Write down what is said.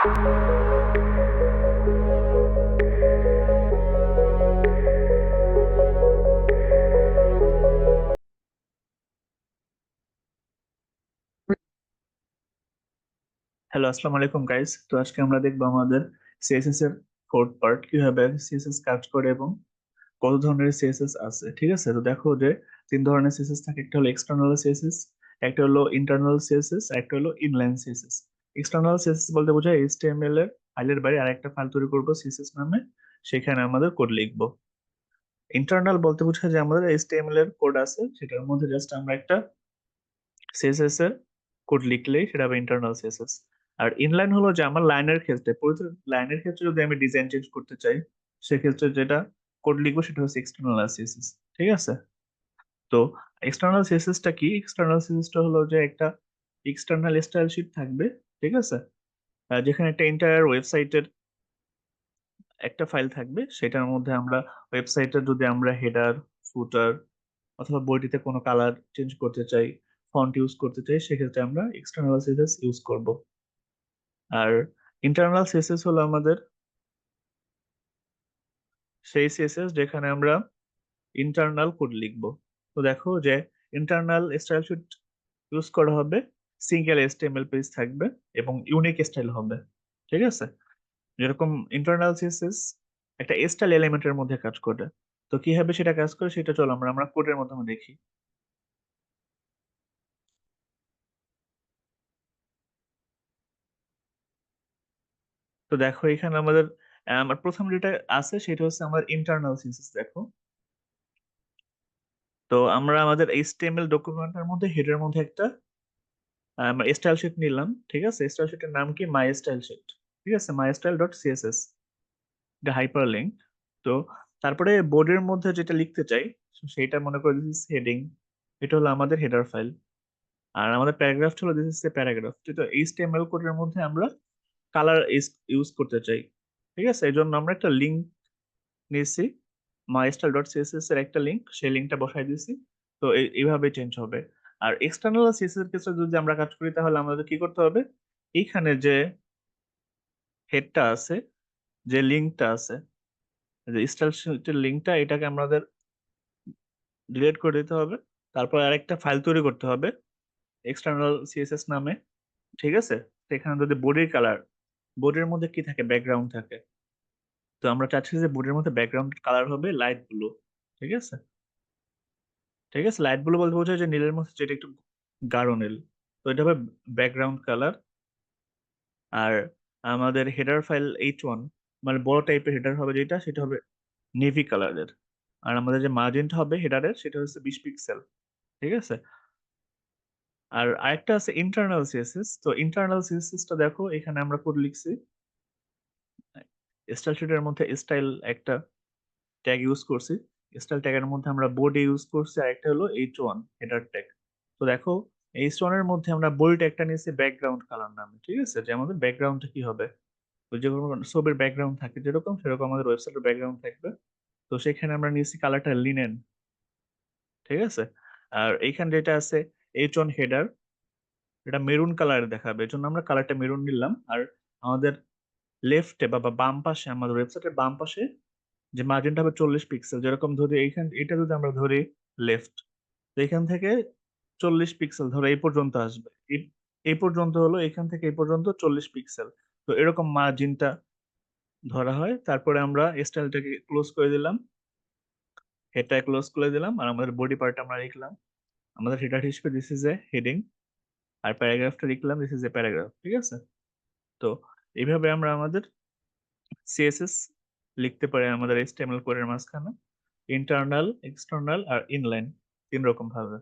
Hello, আসসালামু আলাইকুম guys. তো আজকে আমরা দেখবো আমাদের সিএসএস এর ফোর্থ পার্ট, কিভাবে সিএসএস কাজ করে এবং কত ধরনের সিএসএস আছে। ঠিক আছে, তো দেখো যে তিন ধরনের সিএসএস থাকে। একটা হলো এক্সটার্নাল সিএসএস, একটা হলো ইন্টারনাল সিএসএস, একটা হলো ইনলাইন সিএসএস। এক্সটার্নাল সিএসএস বলতে বোঝায় এইচটিএমএল এর ফাইলের বাইরে আরেকটা ফাইল তৈরি করবো সিএসএস নামে, সেখানে আমাদের কোড লিখবো। ইন্টারনাল বলতে বোঝায় যে আমাদের এইচটিএমএল এর কোড আছে, সেটার মধ্যে জাস্ট আমরা একটা সিএসএস এর কোড লিখলেই সেটা হবে ইন্টারনাল সিএসএস। আর ইনলাইন হলো যে আমার লাইনের ক্ষেত্রে, প্রতিটা লাইনের ক্ষেত্রে যদি আমি ডিজাইন চেঞ্জ করতে চাই, সেক্ষেত্রে যেটা কোড লিখবো সেটা হচ্ছে এক্সটার্নাল সিএসএস। ঠিক আছে, তো এক্সটার্নাল সিএসএসটা কি? এক্সটার্নাল সিএসএসটা হলো যে একটা এক্সটার্নাল স্টাইল শিট থাকবে। ঠিক আছে, যেখানে একটা এন্টায়ার ওয়েবসাইটের একটা ফাইল থাকবে, সেটার মধ্যে আমরা ওয়েবসাইটের যদি আমরা হেডার, ফুটার অথবা বইটিতে কোনো কালার চেঞ্জ করতে চাই, ফন্ট ইউজ করতে চাই, সেক্ষেত্রে আমরা এক্সটার্নাল সিএসএস ইউজ করব। আর ইন্টারনাল সিএসএস হলো আমাদের সেই সিএসএস যেখানে আমরা ইন্টারনাল কোড লিখব। তো দেখো যে ইন্টারনাল স্টাইল শিট ইউজ করা হবে, সিঙ্গেল এইচটিএমএল পেজ থাকবে এবং ইউনিক স্টাইল হবে। ঠিক আছে, যেরকম ইন্টারনাল সিএসএস একটা স্টাইল এলিমেন্টের মধ্যে কাজ করে। তো কিভাবে সেটা কাজ করে সেটা চলো আমরা আমরা কোডের মাধ্যমে দেখি। তো দেখো এখানে আমাদের আমার প্রথম যেটা আছে সেটা হচ্ছে আমার ইন্টারনাল সিএসএস। দেখো, তো আমরা আমাদের এইচটিএমএল ডকুমেন্টের মধ্যে হেডের মধ্যে একটা আমরা স্টাইল শিট নিলাম। ঠিক আছে, স্টাইল শিটের নাম কি? My style sheet. ঠিক আছে, মাই স্টাইল ডট সিএসএস, এটা হাইপার লিঙ্ক। তো তারপরে বোর্ডের মধ্যে যেটা লিখতে চাই সেইটা মনে করে দিস হেডিং, এটা হলো আমাদের হেডার ফাইল। আর আমাদের প্যারাগ্রাফ হলো দিস ইজ প্যারাগ্রাফ। তো এইচটিএমএল কোডের মধ্যে আমরা কালার ইউজ করতে চাই। ঠিক আছে, এই জন্য আমরা একটা লিঙ্ক নিয়েছি, মাইস্টার ডট সিএসএস এর একটা লিঙ্ক, সেই লিঙ্কটা বসাই দিয়েছি। তো এইভাবে চেঞ্জ হবে। আর এক্সটার্নাল সিএসএস এর ক্ষেত্রে যদি আমরা কাজ করি, তাহলে আমাদের কি করতে হবে? এইখানে যে হেডটা আছে, যে লিঙ্কটা আছে, যে স্টাইল শিটের লিঙ্কটা, এটাকে আমাদের ডিলিট করে দিতে হবে। তারপর আরেকটা ফাইল তৈরি করতে হবে এক্সটার্নাল সিএসএস নামে। ঠিক আছে, সেখানে যদি বডির কালার, বোর্ডের মধ্যে কি থাকে? ব্যাকগ্রাউন্ড থাকে। তো আমরা চাচ্ছি যে বোর্ডের মধ্যে ব্যাকগ্রাউন্ড কালার হবে লাইট ব্লু। ঠিক আছে, ঠিক আছে, লাইট ব্লু বলতে বোঝায় যে নীলের মধ্যে যেটা একটু গাঢ় নীল। তো এটা হবে ব্যাকগ্রাউন্ড কালার। আর আমাদের হেডার ফাইল H1, মানে বড় টাইপের হেডার হবে যেটা, সেটা হবে নেভি কালারের। আর আমাদের যে মার্জিনটা হবে হেডারের, সেটা হচ্ছে 20 পিক্সেল। ঠিক আছে, আর আরেকটা আছে ইন্টারনাল সিএসএস। তো ইন্টারনাল সিএসএসটা দেখো, এখানে আমরা কোড লিখছি। স্টাইল শিটের মধ্যে স্টাইল একটা ট্যাগ ইউজ করছি, স্টাইল ট্যাগের মধ্যে আমরা বডি ইউজ করছি, আর একটা হলো H1 হেডার ট্যাগ। তো দেখো, H1 এর মধ্যে আমরা বোল্ড একটা নিয়েছি ব্যাকগ্রাউন্ড কালার নামে। ঠিক আছে, যে আমাদের ব্যাকগ্রাউন্ডটা কি হবে, ওই যে কোনো ছবির ব্যাকগ্রাউন্ড থাকে যেরকম, সেরকম আমাদের ওয়েবসাইটের ব্যাকগ্রাউন্ড থাকবে। তো সেখানে আমরা নিয়েছি কালারটা লিনেন। ঠিক আছে, আর এইখানে যেটা আছে H1 হেডার, এটা মেরুন কালার দেখাবে, এজন্য আমরা কালারটা মেরুন নিলাম। আর আমাদের লেফটে বা বা বাম পাশে, আমাদের ওয়েবসাইটের বাম পাশে যে মার্জিনটা হবে 40 পিক্সেল, যেরকম ধরি এইখান, এটা যদি আমরা ধরি লেফট, তো এখান থেকে 40 পিক্সেল ধরো এই পর্যন্ত আসবে। এই পর্যন্ত হলো, এখান থেকে এই পর্যন্ত 40 পিক্সেল। তো এরকম মার্জিনটা ধরা হয়। তারপরে আমরা স্টাইলটাকে ক্লোজ করে দিলাম, হেডটা ক্লোজ করে দিলাম, আর আমাদের বডি পার্ট আমরা লিখলাম। আমাদের হেডার হিসেবে দিস ইজ এ হেডিং, আর প্যারাগ্রাফটা লিখলাম দিস ইজ এ প্যারাগ্রাফ। ঠিক আছে, তো এইভাবে আমরা আমাদের সিএসএস লিখতে পারি আমাদের এইচটিএমএল কোডের মাঝখানে, ইন্টারনাল, এক্সটার্নাল আর ইনলাইন, তিন রকম ভাবে।